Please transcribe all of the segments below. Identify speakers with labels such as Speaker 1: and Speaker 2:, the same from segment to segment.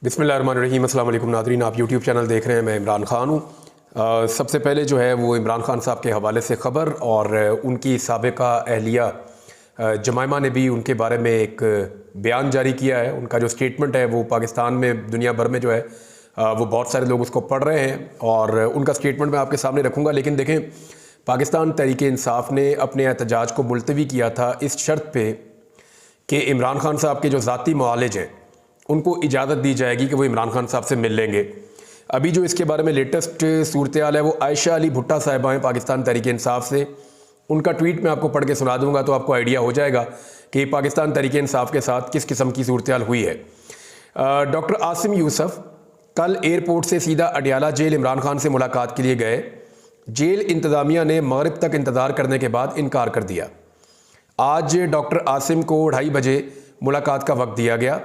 Speaker 1: बिस्मिल्लाहिर्रहमानिर्रहीम। अस्सलाम वालेकुम नाज़रीन, आप यूट्यूब चैनल देख रहे हैं। मैं इमरान ख़ान हूँ। सबसे पहले जो है वो इमरान ख़ान साहब के हवाले से ख़बर और उनकी साबिक़ा अहलिया जमायमा ने भी उनके बारे में एक बयान जारी किया है। उनका जो स्टेटमेंट है वो पाकिस्तान में, दुनिया भर में जो है वो बहुत सारे लोग उसको पढ़ रहे हैं और उनका स्टेटमेंट मैं आपके सामने रखूँगा। लेकिन देखें, पाकिस्तान तहरीक इंसाफ ने अपने एहतजाज को मुलतवी किया था इस शर्त पे कि इमरान ख़ान साहब के जो ज़ाती मुआलिज हैं उनको इजाज़त दी जाएगी कि वो इमरान ख़ान साहब से मिल लेंगे। अभी जो इसके बारे में लेटेस्ट सूरत हाल है वो आयशा अली भुट्टा साहिबा हैं पाकिस्तान तहरीक इंसाफ से। उनका ट्वीट मैं आपको पढ़ के सुना दूंगा तो आपको आइडिया हो जाएगा कि पाकिस्तान तहरीक इंसाफ के साथ किस किस्म की सूरत हाल हुई है। डॉक्टर आसिम यूसुफ कल एयरपोर्ट से सीधा अडियाला जेल इमरान खान से मुलाकात के लिए गए। जेल इंतज़ामिया ने मगरिब तक इंतज़ार करने के बाद इनकार कर दिया। आज डॉक्टर आसिम को 2:30 बजे मुलाकात का वक्त दिया गया।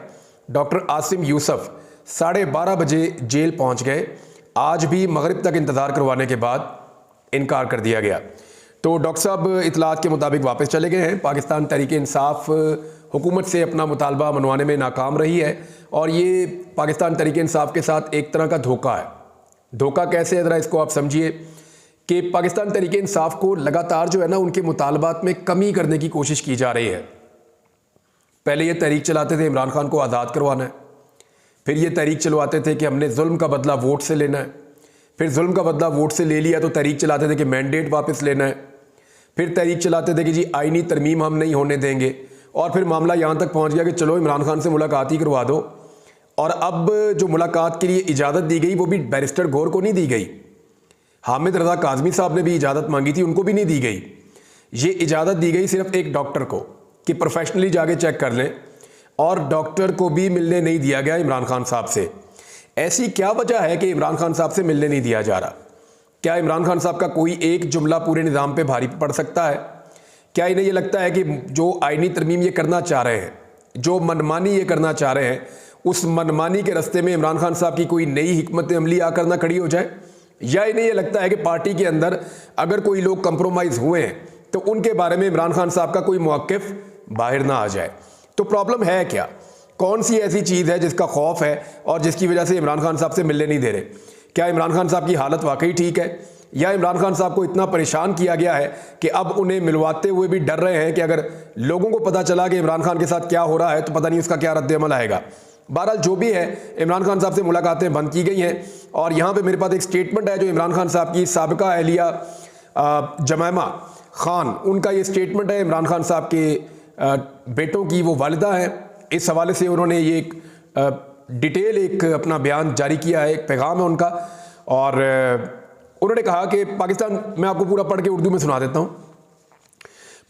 Speaker 1: डॉक्टर आसिम यूसुफ 12:30 बजे जेल पहुंच गए। आज भी मगरिब तक इंतज़ार करवाने के बाद इनकार कर दिया गया। तो डॉक्टर साहब इतलात के मुताबिक वापस चले गए हैं। पाकिस्तान तहरीक इंसाफ हुकूमत से अपना मुतालबा मनवाने में नाकाम रही है और ये पाकिस्तान तहरीक इंसाफ के साथ एक तरह का धोखा है। धोखा कैसे है, ज़रा इसको आप समझिए कि पाकिस्तान तहरीक इंसाफ को लगातार जो है ना उनके मुतालबात में कमी करने की कोशिश की जा रही है। पहले ये तहरीक चलाते थे इमरान खान को आज़ाद करवाना है, फिर ये तहरीक चलवाते थे कि हमने जुल्म का बदला वोट से लेना है, फिर जुल्म का बदला वोट से ले लिया तो तहरीक चलाते थे कि मैंडेट वापस लेना है, फिर तहरीक चलाते थे कि जी आईनी तरमीम हम नहीं होने देंगे, और फिर मामला यहाँ तक पहुँच गया कि चलो इमरान खान से मुलाकात ही करवा दो। और अब जो मुलाकात के लिए इजाज़त दी गई वो भी बैरिस्टर गौर को नहीं दी गई, हामिद रज़ा काज़मी साहब ने भी इजाज़त मांगी थी, उनको भी नहीं दी गई। ये इजाज़त दी गई सिर्फ एक डॉक्टर को कि प्रोफेशनली जाके चेक कर लें, और डॉक्टर को भी मिलने नहीं दिया गया इमरान खान साहब से। ऐसी क्या वजह है कि इमरान खान साहब से मिलने नहीं दिया जा रहा? क्या इमरान खान साहब का कोई एक जुमला पूरे निज़ाम पे भारी पड़ सकता है? क्या इन्हें ये लगता है कि जो आईनी तरमीम ये करना चाह रहे हैं, जो मनमानी ये करना चाह रहे हैं, उस मनमानी के रास्ते में इमरान खान साहब की कोई नई हिकमत अमली आकर ना खड़ी हो जाए? या इन्हें ये लगता है कि पार्टी के अंदर अगर कोई लोग कंप्रोमाइज़ हुए हैं तो उनके बारे में इमरान खान साहब का कोई मौक़िफ़ बाहर ना आ जाए? तो प्रॉब्लम है क्या? कौन सी ऐसी चीज़ है जिसका खौफ है और जिसकी वजह से इमरान खान साहब से मिलने नहीं दे रहे? क्या इमरान खान साहब की हालत वाकई ठीक है, या इमरान खान साहब को इतना परेशान किया गया है कि अब उन्हें मिलवाते हुए भी डर रहे हैं कि अगर लोगों को पता चला कि इमरान खान के साथ क्या हो रहा है तो पता नहीं उसका क्या रद्द-ए-अमल आएगा? बहरहाल जो भी है, इमरान खान साहब से मुलाकातें बंद की गई हैं और यहाँ पे मेरे पास एक स्टेटमेंट है जो इमरान खान साहब की साबिका अहलिया जमायमा खान, उनका ये स्टेटमेंट है। इमरान खान साहब के बेटों की वो वालिदा है। इस हवाले से उन्होंने ये एक डिटेल एक अपना बयान जारी किया है, एक पैगाम है उनका, और उन्होंने कहा कि पाकिस्तान, मैं आपको पूरा पढ़ के उर्दू में सुना देता हूँ।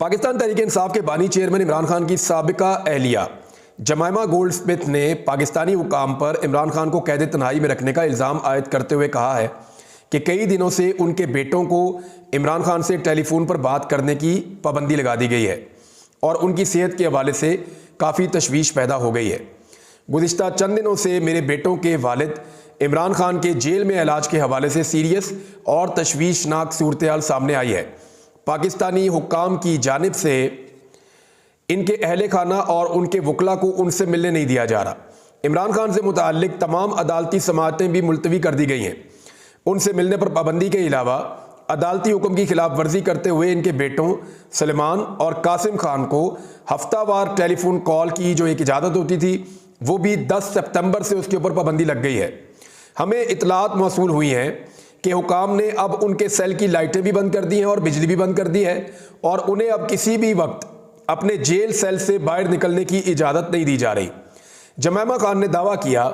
Speaker 1: पाकिस्तान तहरीक इंसाफ के बानी चेयरमैन इमरान खान की साबिका अहलिया जमायमा गोल्ड स्मिथ ने पाकिस्तानी हुकाम पर इमरान खान को कैद तन्हाई में रखने का इल्ज़ाम आयद करते हुए कहा है कि कई दिनों से उनके बेटों को इमरान खान से टेलीफोन पर बात करने की पाबंदी लगा दी गई है और उनकी सेहत के हवाले से काफ़ी तशवीश पैदा हो गई है। गुज़िश्ता चंद दिनों से मेरे बेटों के वालिद इमरान खान के जेल में इलाज के हवाले से सीरियस और तशवीशनाक सूरत हाल सामने आई है। पाकिस्तानी हुक्काम की जानिब से इनके अहले खाना और उनके वकला को उनसे मिलने नहीं दिया जा रहा। इमरान खान से मुताल्लिक तमाम अदालती समाअतें भी मुलतवी कर दी गई हैं। उनसे मिलने पर पाबंदी के अलावा अदालती हुक्म की खिलाफ वर्जी करते हुए इनके बेटों सलमान और कासिम खान को हफ्तावार टेलीफोन कॉल की जो एक इजाज़त होती थी वो भी 10 सितंबर से उसके ऊपर पाबंदी लग गई है। हमें इतलात मौसूल हुई हैं कि हुकाम ने अब उनके सेल की लाइटें भी बंद कर दी हैं और बिजली भी बंद कर दी है और उन्हें अब किसी भी वक्त अपने जेल सेल से बाहर निकलने की इजाज़त नहीं दी जा रही। जमायमा खान ने दावा किया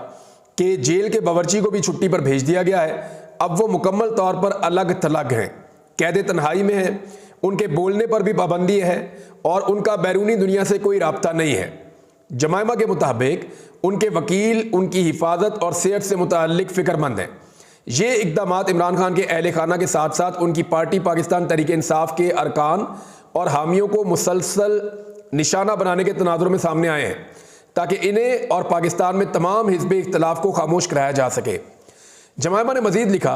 Speaker 1: कि जेल के बावर्ची को भी छुट्टी पर भेज दिया गया है। अब वो मुकम्मल तौर पर अलग थलग हैं, कैद तन्हाई में हैं, उनके बोलने पर भी पाबंदी है और उनका बैरूनी दुनिया से कोई राब्ता नहीं है। जमायमा के मुताबिक उनके वकील उनकी हिफाजत और सेहत से मुताल्लिक फ़िक्रमंद हैं। ये इक़दामात इमरान खान के अहले खाना के साथ साथ उनकी पार्टी पाकिस्तान तहरीक इंसाफ के अरकान और हामियों को मुसलसल निशाना बनाने के तनाजुर में सामने आए हैं ताकि इन्हें और पाकिस्तान में तमाम हिज़्ब इख्तिलाफ को खामोश कराया जा सके। जमायमा ने मज़ीद लिखा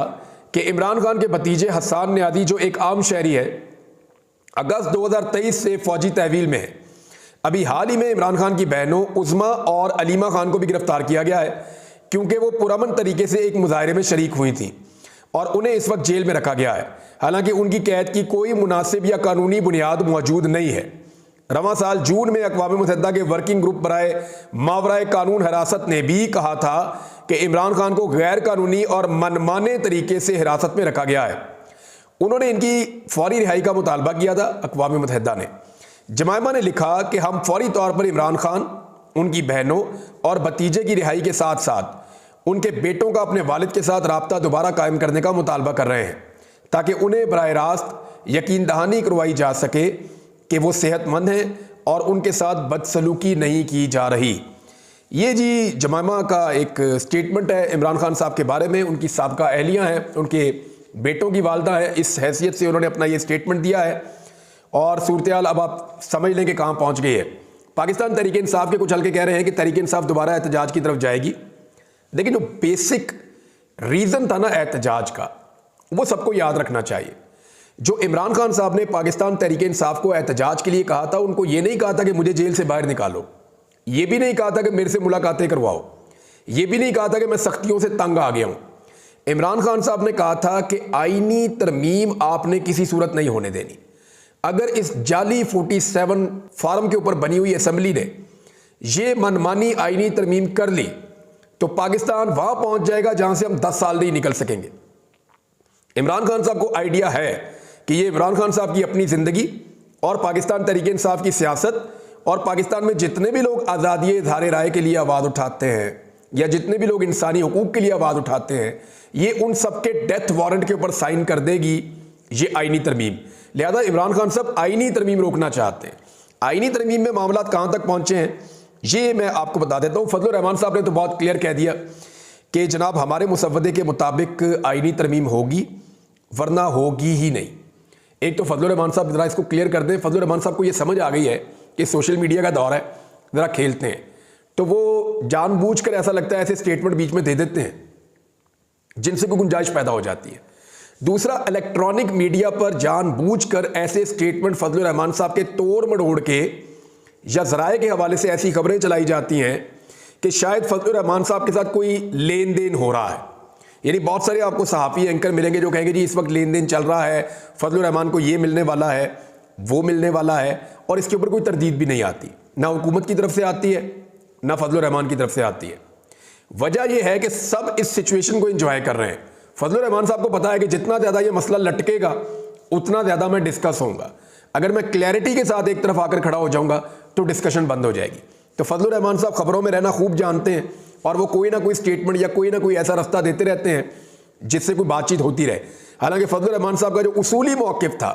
Speaker 1: कि इमरान खान के भतीजे हसन नियाज़ी जो एक आम शहरी है, अगस्त 2023 से फ़ौजी तहवील में है। अभी हाल ही में इमरान खान की बहनों उज़मा और अलीमा खान को भी गिरफ्तार किया गया है। क्योंकि वो पुरअमन तरीके से एक मुजाहरे में शरीक हुई थी और उन्हें इस वक्त जेल में रखा गया है, हालांकि उनकी कैद की कोई मुनासिब या कानूनी बुनियाद मौजूद नहीं है। रवां साल जून में अक़वाम मुत्तहिदा के वर्किंग ग्रुप बराए मावराए कानून हिरासत ने भी कहा था कि इमरान खान को गैर कानूनी और मनमाने तरीके से हिरासत में रखा गया है। उन्होंने इनकी फौरी रिहाई का मुतालबा किया था। अक़वाम मुत्तहिदा ने जमाइमा ने लिखा कि हम फौरी तौर पर इमरान खान, उनकी बहनों और भतीजे की रिहाई के साथ साथ उनके बेटों का अपने वालिद के साथ राब्ता दोबारा कायम करने का मुतालबा कर रहे हैं, ताकि उन्हें बराह रास्त यकीन दहानी करवाई जा सके कि वो सेहतमंद हैं और उनके साथ बदसलूकी नहीं की जा रही। ये जी जमाइमा का एक स्टेटमेंट है इमरान खान साहब के बारे में। उनकी साबका अहलिया हैं, उनके बेटों की वालदा है, इस हैसियत से उन्होंने अपना ये स्टेटमेंट दिया है और सूरत हाल अब आप समझ लें कि कहाँ पहुँच गई है। पाकिस्तान तहरीक इंसाफ के कुछ हल्के कह रहे हैं कि तहरीक इंसाफ दोबारा एहतजाज की तरफ जाएगी, लेकिन जो बेसिक रीज़न था ना एहतजाज का, वो सबको याद रखना चाहिए। जो इमरान खान साहब ने पाकिस्तान तहरीक इंसाफ को एहतजाज के लिए कहा था, उनको ये नहीं कहा था कि मुझे जेल से बाहर निकालो, ये भी नहीं कहा था कि मेरे से मुलाकातें करवाओ, ये भी नहीं कहा था कि मैं सख्तियों से तंग आ गया हूं। इमरान खान साहब ने कहा था कि आईनी तरमीम आपने किसी सूरत नहीं होने देनी। अगर इस जाली 47 फार्म के ऊपर बनी हुई असेंबली ने ये मनमानी आईनी तरमीम कर ली तो पाकिस्तान वहां पहुंच जाएगा जहां से हम 10 साल नहीं निकल सकेंगे। इमरान खान साहब को आइडिया है कि ये इमरान खान साहब की अपनी जिंदगी और पाकिस्तान तहरीक इंसाफ की सियासत और पाकिस्तान में जितने भी लोग आज़ादी इज़हार राय के लिए आवाज़ उठाते हैं या जितने भी लोग इंसानी हकूक़ के लिए आवाज़ उठाते हैं, ये उन सबके डेथ वारंट के ऊपर साइन कर देगी ये आईनी तरमीम। लिहाजा इमरान खान साहब आईनी तरमीम रोकना चाहते हैं। आईनी तरमीम में मामला कहाँ तक पहुँचे हैं ये मैं आपको बता देता हूँ। फजलुर रहमान साहब ने तो बहुत क्लियर कह दिया कि जनाब हमारे मुसव्वदे के मुताबिक आईनी तरमीम होगी, वरना होगी ही नहीं। एक तो फजलुर रहमान साहब ज़रा इसको क्लियर कर दें। फजलुर रहमान साहब को ये समझ आ गई है कि सोशल मीडिया का दौर है, ज़रा खेलते हैं, तो वो जानबूझकर ऐसा लगता है ऐसे स्टेटमेंट बीच में दे देते हैं जिनसे कोई गुंजाइश पैदा हो जाती है। दूसरा, इलेक्ट्रॉनिक मीडिया पर जानबूझकर ऐसे स्टेटमेंट फजलुर रहमान साहब के तोड़ मड़ोड़ के या ज़राए के हवाले से ऐसी खबरें चलाई जाती हैं कि शायद फजलुर रहमान साहब के साथ कोई लेन देन हो रहा है। यानी बहुत सारे आपको सहाफ़ी एंकर मिलेंगे जो कहेंगे जी इस वक्त लेन देन चल रहा है, फजलुर रहमान को ये मिलने वाला है, वो मिलने वाला है, और इसके ऊपर कोई तरदीद भी नहीं आती, ना हुकूमत की तरफ से आती है ना फजलुर रहमान की तरफ से आती है। वजह यह है कि सब इस सिचुएशन को एंजॉय कर रहे हैं। फजलुर रहमान साहब को पता है कि जितना ज़्यादा ये मसला लटकेगा उतना ज़्यादा मैं डिस्कस होऊंगा। अगर मैं क्लैरिटी के साथ एक तरफ आकर खड़ा हो जाऊंगा तो डिस्कशन बंद हो जाएगी। तो फजलुर रहमान साहब खबरों में रहना खूब जानते हैं और वो कोई ना कोई स्टेटमेंट या कोई ना कोई ऐसा रास्ता देते रहते हैं जिससे कोई बातचीत होती रहे। हालांकि फजलुर रहमान साहब का जो उसूली मौक़िफ़ था,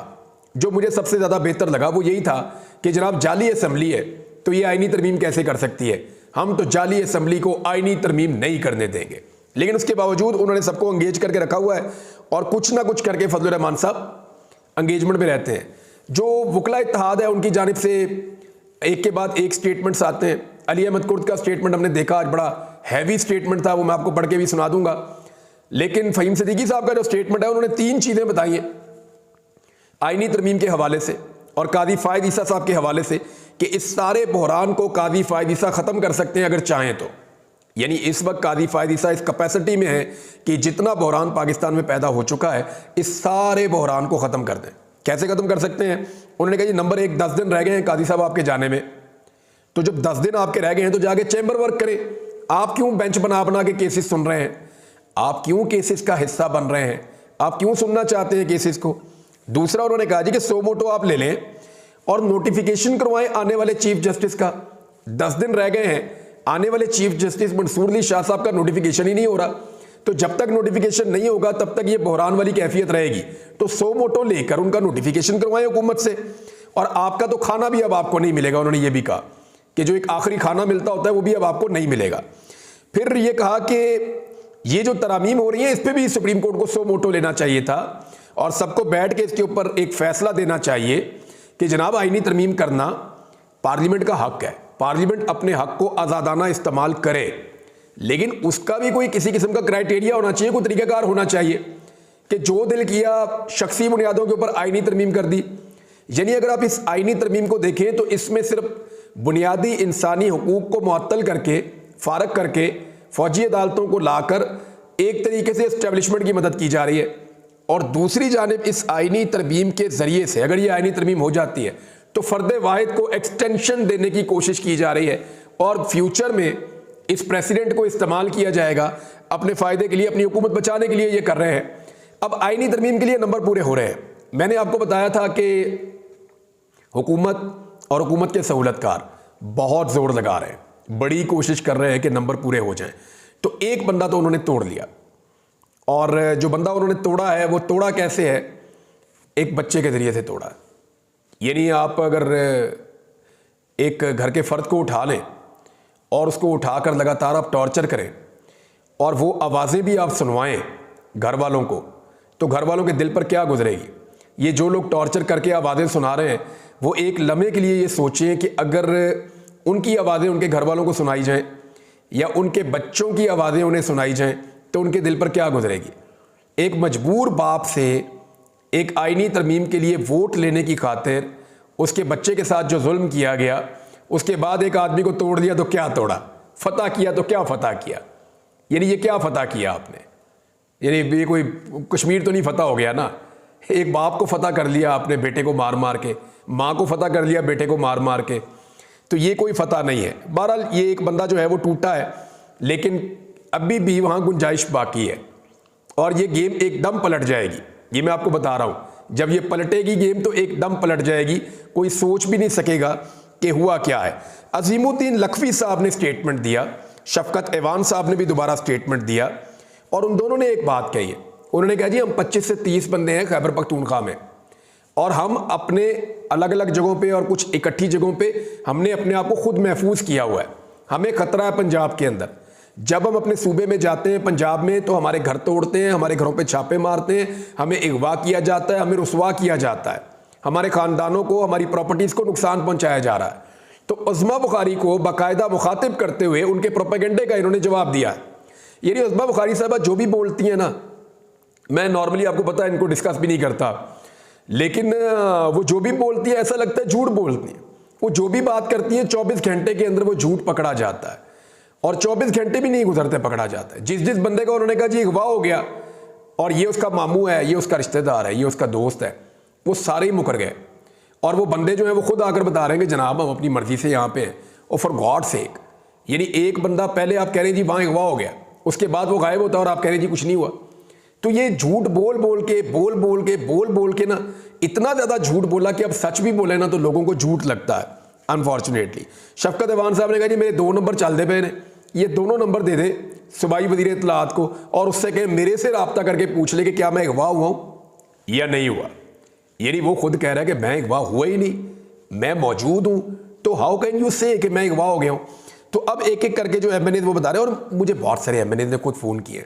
Speaker 1: जो मुझे सबसे ज़्यादा बेहतर लगा, वो यही था कि जनाब जाली असम्बली है तो ये आईनी तरमीम कैसे कर सकती है, हम तो जाली असम्बली को आईनी तरमीम नहीं करने देंगे। लेकिन उसके बावजूद उन्होंने सबको अंगेज करके रखा हुआ है और कुछ ना कुछ करके फजलुर रहमान साहब अंगेजमेंट में रहते हैं। जो वकला इत्तेहाद है उनकी जानिब से एक के बाद एक स्टेटमेंट्स आते हैं। अली अहमद कुर्द का स्टेटमेंट हमने देखा, आज बड़ा हैवी स्टेटमेंट था, वो मैं आपको पढ़ के भी सुना दूंगा। लेकिन फ़हीम सिद्दीकी साहब का जो स्टेटमेंट है उन्होंने 3 चीज़ें बताई हैं आईनी तरमीम के हवाले से और काजी फ़ायद ईसा साहब के हवाले से कि इस सारे बहरान को काजी फ़ायद ईसा ख़त्म कर सकते हैं अगर चाहें तो। यानी इस वक्त काजी फ़ायद ईसा इस कैपेसिटी में है कि जितना बहरान पाकिस्तान में पैदा हो चुका है इस सारे बहरान को ख़त्म कर दें। कैसे ख़त्म कर सकते हैं? उन्होंने कहा जी नंबर 1, 10 दिन रह गए हैं काजी साहब आपके जाने में, तो जब 10 दिन आपके रह गए हैं तो जाके चैम्बर वर्क करें। आप क्यों बेंच बना बना के केसेस सुन रहे हैं? आप क्यों केसेस का हिस्सा बन रहे हैं? आप क्यों सुनना चाहते हैं केसेस को? दूसरा, उन्होंने कहा जी कि सो मोटो आप ले लें और नोटिफिकेशन करवाएं आने वाले चीफ जस्टिस का। 10 दिन रह गए हैं, आने वाले चीफ जस्टिस मंसूर अली शाह साहब का नोटिफिकेशन ही नहीं हो रहा, तो जब तक नोटिफिकेशन नहीं होगा तब तक ये बहरान वाली कैफियत रहेगी। तो सो मोटो लेकर उनका नोटिफिकेशन करवाएं हुकूमत से, और आपका तो खाना भी अब आपको नहीं मिलेगा। उन्होंने ये भी कहा कि जो एक आखिरी खाना मिलता होता है वो भी अब आपको नहीं मिलेगा। फिर ये कहा कि ये जो तरामीम हो रही है इस पर भी सुप्रीम कोर्ट को सो मोटो लेना चाहिए था और सबको बैठ के इसके ऊपर एक फैसला देना चाहिए कि जनाब आईनी तरमीम करना पार्लियामेंट का हक है, पार्लियामेंट अपने हक को आज़ादाना इस्तेमाल करे, लेकिन उसका भी कोई किसी किस्म का क्राइटेरिया होना चाहिए, कोई तरीक़ाकार होना चाहिए कि जो दिल किया शख्सी बुनियादों के ऊपर आईनी तरमीम कर दी। यानी अगर आप इस आईनी तरमीम को देखें तो इसमें सिर्फ बुनियादी इंसानी हकूक़ को मुअत्तल करके, फारग करके फौजी अदालतों को लाकर एक तरीके से एस्टेब्लिशमेंट की मदद की जा रही है, और दूसरी जानिब इस आईनी तरमीम के ज़रिए से, अगर ये आईनी तरमीम हो जाती है तो फ़र्द वाहिद को एक्सटेंशन देने की कोशिश की जा रही है, और फ्यूचर में इस प्रेसिडेंट को इस्तेमाल किया जाएगा अपने फ़ायदे के लिए, अपनी हुकूमत बचाने के लिए ये कर रहे हैं। अब आईनी तरमीम के लिए नंबर पूरे हो रहे हैं। मैंने आपको बताया था कि हुकूमत और हुकूमत के सहूलतकार बहुत ज़ोर लगा रहे हैं, बड़ी कोशिश कर रहे हैं कि नंबर पूरे हो जाएं। तो एक बंदा तो उन्होंने तोड़ लिया, और जो बंदा उन्होंने तोड़ा है वो तोड़ा कैसे है? एक बच्चे के ज़रिए से तोड़ा। यानी आप अगर एक घर के फ़र्द को उठा लें और उसको उठाकर लगातार आप टॉर्चर करें और वो आवाज़ें भी आप सुनवाएं घर वालों को, तो घर वालों के दिल पर क्या गुजरेगी? ये जो लोग टॉर्चर करके आवाज़ें सुना रहे हैं वो एक लम्हे के लिए ये सोचें कि अगर उनकी आवाज़ें उनके घर वालों को सुनाई जाएं या उनके बच्चों की आवाज़ें उन्हें सुनाई जाएं तो उनके दिल पर क्या गुजरेगी। एक मजबूर बाप से एक आईनी तरमीम के लिए वोट लेने की खातिर उसके बच्चे के साथ जो जुल्म किया गया, उसके बाद एक आदमी को तोड़ दिया तो क्या तोड़ा? फतह किया तो क्या फतह किया? यानी ये क्या फतह किया आपने? यानी ये कोई कश्मीर तो नहीं फतह हो गया ना? एक बाप को फतह कर लिया आपने बेटे को मार मार के, माँ को फतह कर लिया बेटे को मार मार के, तो ये कोई फतह नहीं है। बहरहाल ये एक बंदा जो है वो टूटा है, लेकिन अभी भी वहाँ गुंजाइश बाकी है, और ये गेम एकदम पलट जाएगी। ये मैं आपको बता रहा हूँ, जब ये पलटेगी गेम तो एकदम पलट जाएगी, कोई सोच भी नहीं सकेगा कि हुआ क्या है। अजीमुद्दीन लखवी साहब ने स्टेटमेंट दिया, शफकत ऐवान साहब ने भी दोबारा स्टेटमेंट दिया, और उन दोनों ने एक बात कही है। उन्होंने कहा जी हम 25 से 30 बंदे हैं खैबर पख्तूनख्वा में, और हम अपने अलग अलग जगहों पे और कुछ इकट्ठी जगहों पे हमने अपने आप को खुद महफूज किया हुआ है। हमें खतरा है पंजाब के अंदर। जब हम अपने सूबे में जाते हैं पंजाब में तो हमारे घर तोड़ते हैं, हमारे घरों पे छापे मारते हैं, हमें अगवा किया जाता है, हमें रुसवा किया जाता है, हमारे ख़ानदानों को, हमारी प्रॉपर्टीज़ को नुकसान पहुँचाया जा रहा है। तो उज़्मा बुखारी को बाकायदा मुखातिब करते हुए उनके प्रोपेगेंडे का इन्होंने जवाब दिया है। यानी उज़्मा बुखारी साहबा जो भी बोलती हैं ना, मैं नॉर्मली आपको पता है इनको डिस्कस भी नहीं करता, लेकिन वो जो भी बोलती है ऐसा लगता है झूठ बोलती है। वो जो भी बात करती है 24 घंटे के अंदर वो झूठ पकड़ा जाता है, और 24 घंटे भी नहीं गुजरते पकड़ा जाता है। जिस बंदे का उन्होंने कहा जी अगवा हो गया और ये उसका मामू है, ये उसका रिश्तेदार है, ये उसका दोस्त है, वो सारे ही मुकर गए। और वो बंदे जो हैं वो खुद आकर बता रहे हैं कि जनाब हम अपनी मर्जी से यहाँ पे हैं, और फॉर गॉड सेक। यानी एक बंदा पहले आप कह रहे हैं जी वहाँ अगवा हो गया, उसके बाद वो गायब होता है और आप कह रहे हैं जी कुछ नहीं हुआ। तो ये झूठ बोल बोल के ना इतना ज़्यादा झूठ बोला कि अब सच भी बोले ना तो लोगों को झूठ लगता है अनफॉर्चुनेटली। शफकत ऐवान साहब ने कहा जी मेरे 2 नंबर चलते पे ने, ये दोनों नंबर दे दे सूबाई वज़ीर इत्तलाआत को, और उससे कहे मेरे से रब्ता करके पूछ ले कि क्या मैं अगवा हुआ हूँ या नहीं हुआ। यानी वो खुद कह रहा है कि मैं अगवा हुआ ही नहीं, मैं मौजूद हूँ, तो हाउ कैन यू से कि मैं अगवा हो गया हूँ। तो अब एक एक करके जो MNA वो बता रहे हैं, और मुझे बहुत सारे MNA ने खुद फ़ोन किए,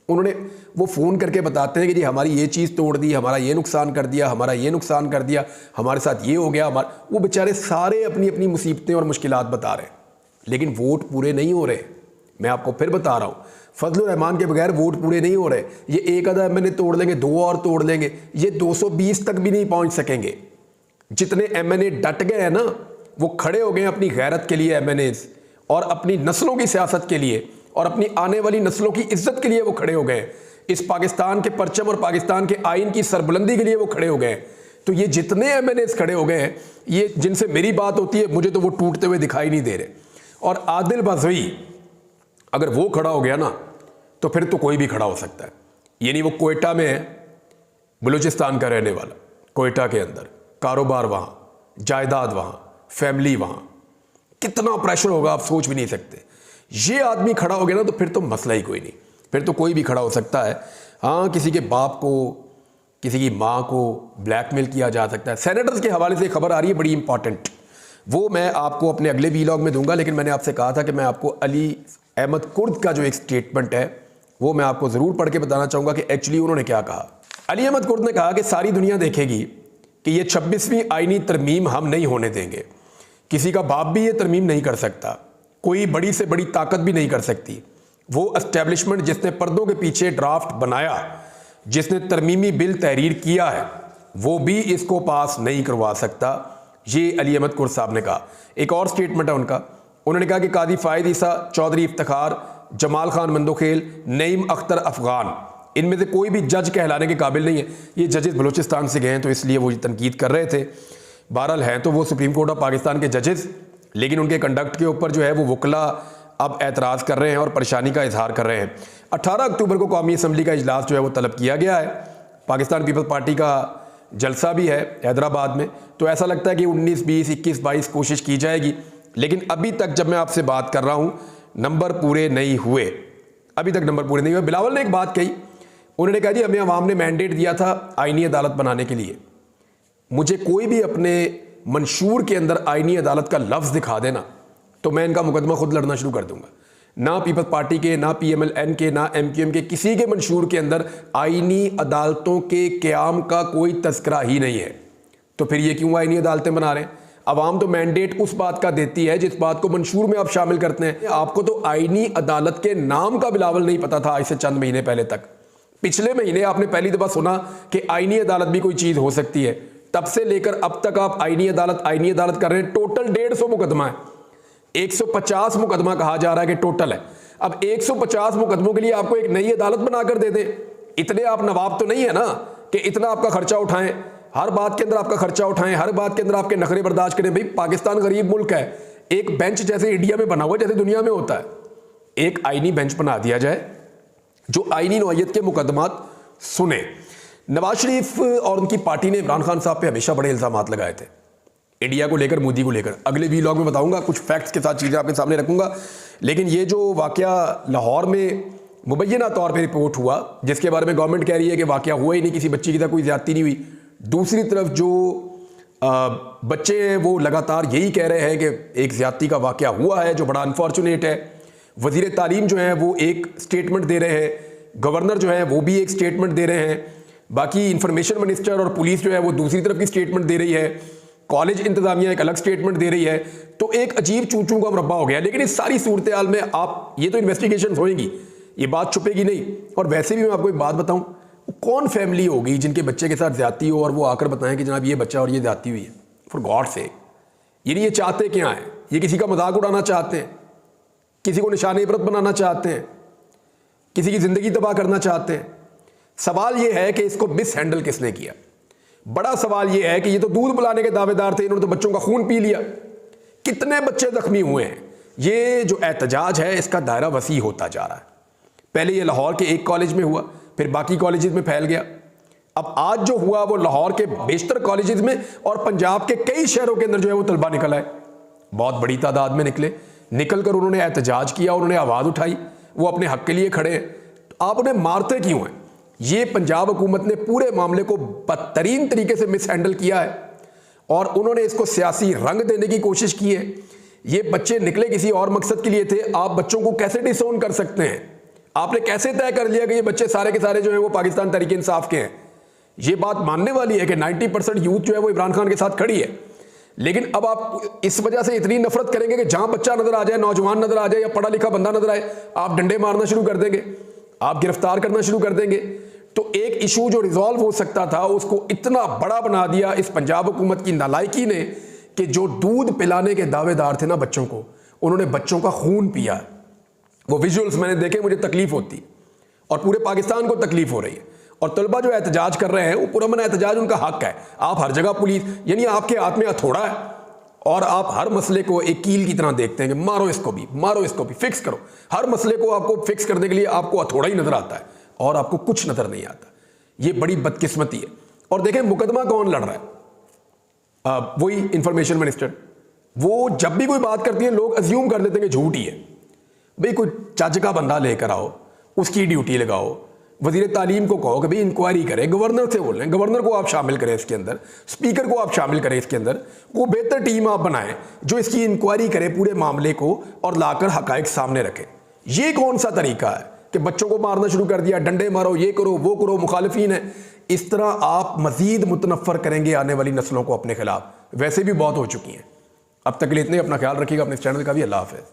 Speaker 1: उन्होंने वो फ़ोन करके बताते हैं कि जी हमारी ये चीज़ तोड़ दी, हमारा ये नुकसान कर दिया, हमारा ये नुकसान कर दिया, हमारे साथ ये हो गया, हमारा। वो बेचारे सारे अपनी अपनी मुसीबतें और मुश्किलात बता रहे हैं, लेकिन वोट पूरे नहीं हो रहे। मैं आपको फिर बता रहा हूँ, फजलुर रहमान के बगैर वोट पूरे नहीं हो रहे। ये एक आधा MNA तोड़ लेंगे, 2 और तोड़ लेंगे, ये 220 तक भी नहीं पहुँच सकेंगे। जितने MNA डट गए हैं ना, वो खड़े हो गए अपनी गैरत के लिए MNAs, और अपनी नस्लों की सियासत के लिए और अपनी आने वाली नस्लों की इज्जत के लिए वो खड़े हो गए। इस पाकिस्तान के परचम और पाकिस्तान के आइन की सरबुलंदी के लिए वो खड़े हो गए। तो ये जितने MNAs खड़े हो गए हैं, ये जिनसे मेरी बात होती है, मुझे तो वो टूटते हुए दिखाई नहीं दे रहे। और आदिल बज़वी अगर वो खड़ा हो गया ना तो फिर तो कोई भी खड़ा हो सकता है। यानी वो कोयटा में है, बलूचिस्तान का रहने वाला, कोयटा के अंदर कारोबार वहाँ, जायदाद वहाँ, फैमिली वहाँ, कितना प्रेशर होगा आप सोच भी नहीं सकते। ये आदमी खड़ा हो गया ना तो फिर तो मसला ही कोई नहीं, फिर तो कोई भी खड़ा हो सकता है। हाँ, किसी के बाप को, किसी की माँ को ब्लैकमेल किया जा सकता है। सेनेटर्स के हवाले से खबर आ रही है बड़ी इंपॉर्टेंट, वो मैं आपको अपने अगले वीलॉग में दूंगा, लेकिन मैंने आपसे कहा था कि मैं आपको अली अहमद कुर्द का जो एक स्टेटमेंट है वो मैं आपको ज़रूर पढ़ के बताना चाहूँगा कि एक्चुअली उन्होंने क्या कहा। अली अहमद कुर्द ने कहा कि सारी दुनिया देखेगी कि ये 26वीं आईनी तरमीम हम नहीं होने देंगे, किसी का बाप भी ये तरमीम नहीं कर सकता, कोई बड़ी से बड़ी ताकत भी नहीं कर सकती। वो एस्टेब्लिशमेंट जिसने पर्दों के पीछे ड्राफ्ट बनाया, जिसने तरमीमी बिल तहरीर किया है, वो भी इसको पास नहीं करवा सकता। ये अली अहमद कुर्द साहब ने कहा। एक और स्टेटमेंट है उनका, उन्होंने कहा कि कादी फ़ायद ईसा, चौधरी इफ्तिखार जमाल खान मंदोखेल, नईम अख्तर अफगान, इनमें से कोई भी जज कहलाने के काबिल नहीं है। ये जजेस बलूचिस्तान से गए हैं तो इसलिए वो तनकीद कर रहे थे। बहरहाल हैं तो वो सुप्रीम कोर्ट ऑफ पाकिस्तान के जजेस, लेकिन उनके कंडक्ट के ऊपर जो है वो वकला अब एतराज़ कर रहे हैं और परेशानी का इजहार कर रहे हैं। 18 अक्टूबर को कौमी असम्बली का इजलास जो है वो तलब किया गया है। पाकिस्तान पीपल्स पार्टी का जलसा भी है हैदराबाद में, तो ऐसा लगता है कि 19, 20, 21, 22 कोशिश की जाएगी। लेकिन अभी तक जब मैं आपसे बात कर रहा हूँ नंबर पूरे नहीं हुए, अभी तक नंबर पूरे नहीं हुए। बिलावल ने एक बात कही, उन्होंने कहा जी हमें अवाम ने मैंडेट दिया था आईनी अदालत बनाने के लिए। मुझे कोई भी अपने मंशूर के अंदर आईनी अदालत का लफ्ज़ दिखा देना तो मैं इनका मुकदमा खुद लड़ना शुरू कर दूंगा। ना पीपल्स पार्टी के, ना PMLN के, ना MQM के, किसी के मंशूर के अंदर आईनी अदालतों के क़याम का कोई तस्करा ही नहीं है। तो फिर ये क्यों आईनी अदालतें बना रहे हैं? अवाम तो मैंडेट उस बात का देती है जिस बात को मंशूर में आप शामिल करते हैं। आपको तो आईनी अदालत के नाम का बिलावल नहीं पता था आज से चंद महीने पहले तक। पिछले महीने आपने पहली दफ़ा सुना कि आईनी अदालत भी कोई चीज़ हो सकती है, तब से लेकर अब तक आप आईनी अदालत कर रहे हैं। टोटल 150 मुकदमा है, 150 मुकदमा कहा जा रहा है कि टोटल है। अब 150 मुकदमों के लिए आपको एक नई अदालत बनाकर दे दे, इतने आप नवाब तो नहीं है ना कि इतना आपका खर्चा उठाएं, हर बात के अंदर आपका खर्चा उठाएं, हर बात के अंदर आपके नखरे बर्दाश्त करें। भाई पाकिस्तान गरीब मुल्क है, एक बेंच जैसे इंडिया में बना हुआ जैसे दुनिया में होता है, एक आईनी बेंच बना दिया जाए जो आईनी नौयत के मुकदमात सुने। नवाज शरीफ और उनकी पार्टी ने इमरान खान साहब पे हमेशा बड़े इल्जामात लगाए थे, इंडिया को लेकर, मोदी को लेकर। अगले व्लॉग में बताऊंगा, कुछ फैक्ट्स के साथ चीज़ें आपके सामने रखूंगा। लेकिन ये जो वाकया लाहौर में मुबैना तौर पे रिपोर्ट हुआ, जिसके बारे में गवर्नमेंट कह रही है कि वाकया हुआ ही नहीं, किसी बच्ची की तरह कोई ज्यादती नहीं हुई। दूसरी तरफ जो बच्चे हैं वो लगातार यही कह रहे हैं कि एक ज्यादती का वाकया हुआ है, जो बड़ा अनफॉर्चुनेट है। वज़ीर तालीम जो है वो एक स्टेटमेंट दे रहे हैं, गवर्नर जो है वो भी एक स्टेटमेंट दे रहे हैं, बाकी इंफॉर्मेशन मिनिस्टर और पुलिस जो है वो दूसरी तरफ की स्टेटमेंट दे रही है, कॉलेज इंतजामिया एक अलग स्टेटमेंट दे रही है। तो एक अजीब चूचू का मुरब्बा हो गया। लेकिन इस सारी सूरत हाल में आप, ये तो इन्वेस्टिगेशन होएंगी, ये बात छुपेगी नहीं। और वैसे भी मैं आपको एक बात बताऊं, कौन फैमिली होगी जिनके बच्चे के साथ ज्यादती हो और वो आकर बताएं कि जनाब ये बच्चा और ये ज्यादती हुई है? फॉर गॉड सेक, ये चाहते क्या है? ये किसी का मजाक उड़ाना चाहते हैं, किसी को निशान इबरत बनाना चाहते हैं, किसी की जिंदगी तबाह करना चाहते हैं। सवाल यह है कि इसको मिस हैंडल किसने किया? बड़ा सवाल यह है कि ये तो दूध पिलाने के दावेदार थे, इन्होंने तो बच्चों का खून पी लिया। कितने बच्चे जख्मी हुए हैं? ये जो एहतजाज है इसका दायरा वसी होता जा रहा है। पहले ये लाहौर के एक कॉलेज में हुआ, फिर बाकी कॉलेजेस में फैल गया। अब आज जो हुआ वो लाहौर के बेशतर कॉलेजेस में और पंजाब के कई शहरों के अंदर जो है वो तलबा निकल आए, बहुत बड़ी तादाद में निकल कर उन्होंने एहतजाज किया, उन्होंने आवाज़ उठाई, वो अपने हक के लिए खड़े हैं। तो आप उन्हें मारते क्यों हैं? ये पंजाब हुकूमत ने पूरे मामले को बदतरीन तरीके से मिस हैंडल किया है और उन्होंने इसको सियासी रंग देने की कोशिश की है। ये बच्चे निकले किसी और मकसद के लिए थे। आप बच्चों को कैसे डिसोन कर सकते हैं? आपने कैसे तय कर लिया कि ये बच्चे सारे के सारे जो है वो पाकिस्तान तहरीक इंसाफ के हैं? ये बात मानने वाली है कि 90% यूथ जो है वो इमरान खान के साथ खड़ी है। लेकिन अब आप इस वजह से इतनी नफरत करेंगे कि जहां बच्चा नजर आ जाए, नौजवान नजर आ जाए या पढ़ा लिखा बंदा नजर आए, आप डंडे मारना शुरू कर देंगे, आप गिरफ्तार करना शुरू कर देंगे। तो एक इशू जो रिजॉल्व हो सकता था उसको इतना बड़ा बना दिया इस पंजाब हुकूमत की नालायकी ने कि जो दूध पिलाने के दावेदार थे ना बच्चों को, उन्होंने बच्चों का खून पिया। वो विजुअल्स मैंने देखे, मुझे तकलीफ होती और पूरे पाकिस्तान को तकलीफ हो रही है। और तलबा जो एहतजाज कर रहे हैं वो पुरअमन एहतजाज, उनका हक है। आप हर जगह पुलिस, यानी आपके हाथ में हथौड़ा है और आप हर मसले को एक कील की तरह देखते हैं कि मारो इसको भी, मारो इसको भी, फिक्स करो। हर मसले को आपको फिक्स करने के लिए आपको हथौड़ा ही नजर आता है और आपको कुछ नजर नहीं आता। ये बड़ी बदकिस्मती है। और देखें मुकदमा कौन लड़ रहा है? वही इंफॉर्मेशन मिनिस्टर। वो जब भी कोई बात करती है लोग अज्यूम कर लेते हैं कि झूठ ही है। भाई कोई चज का बंदा लेकर आओ, उसकी ड्यूटी लगाओ, वजीर तालीम को कहो कि भाई इंक्वायरी करें, गवर्नर से बोल रहे हैं, गवर्नर को आप शामिल करें इसके अंदर, स्पीकर को आप शामिल करें इसके अंदर, वो बेहतर टीम आप बनाएं जो इसकी इंक्वायरी करे पूरे मामले को और लाकर हकायक सामने रखे। ये कौन सा तरीका है कि बच्चों को मारना शुरू कर दिया, डंडे मारो, ये करो, वो करो, मुखालिफिन है। इस तरह आप मजीद मुतनफ़र करेंगे आने वाली नस्लों को अपने खिलाफ। वैसे भी बहुत हो चुकी हैं। अब तक के लिए इतने, अपना ख्याल रखिएगा, अपने चैनल का भी। अल्लाह हाफ़िज़।